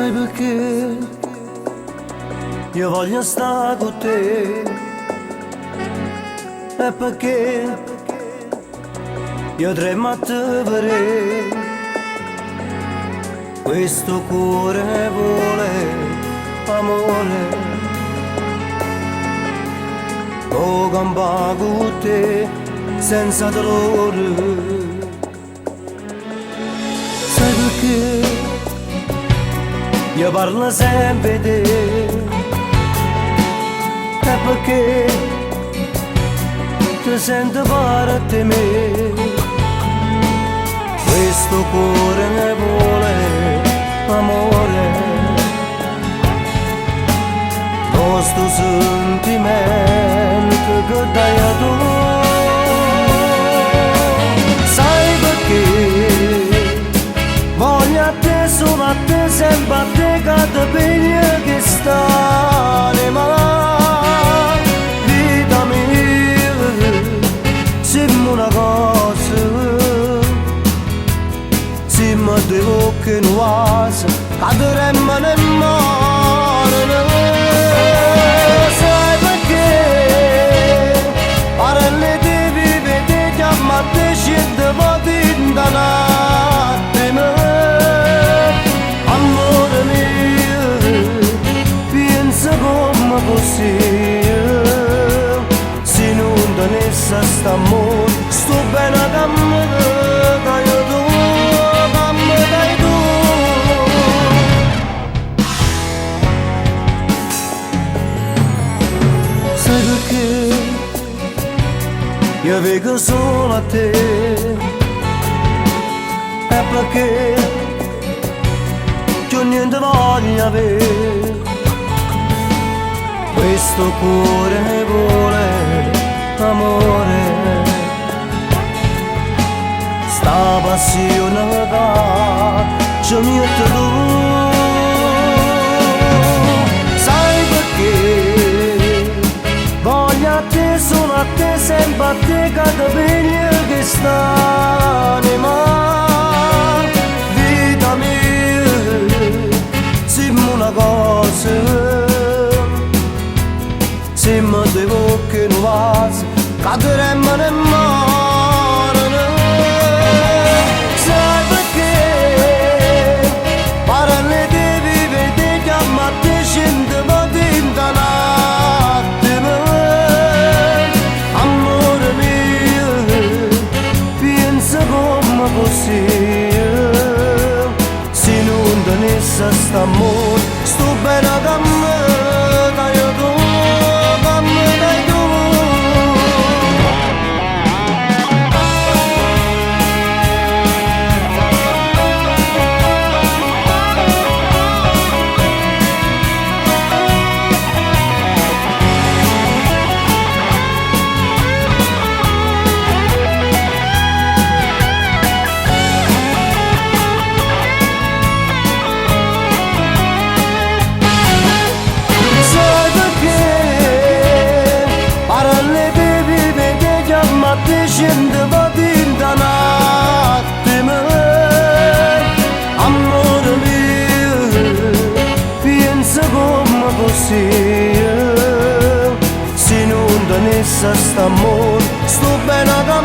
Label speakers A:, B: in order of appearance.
A: Sai perché io voglio stare con te? È perché io tremo a te vedere. Questo cuore vuole amore. Lo campa con te senza dolore. Sai perché io parlo sempre di te? È perché ti sento parte me. Questo cuore ne vuole amore. Nostro sentimento che dai a tu. Sai perché voglio a te, solo a te, sempre a te, che ti piglia che stanima. Vita mia, siamo una cosa, siamo due occhi nuovi, cadremmo nel mare. Sai perché parli di vivere, chiama a te, scende voti in da notte. Amore mio, pensa come così, se non tenesse st'amore, sto bene che mi dai tu, che mi dai tu. Sai perché io vedo solo a te? È perché io niente voglio avere. Questo cuore ne vuole amore. Sta passione che ci mette tu. Sai perché voglio a te, solo a te, sempre a te, che ti piglia che st'anima. Vita mia, siamo una cosa, siamo due occhi nuovi, cadremmo nel mare. Sai perché parli di vivere, chiama a te, scende voti in da notte. Amore mio, pensa come così, se non tenesse st'amore, sto bene che mi dai tu, che mi dai tu. Scende voti in da notte. Amore mio, pensa come così, se non tenesse st'amore, sto bene che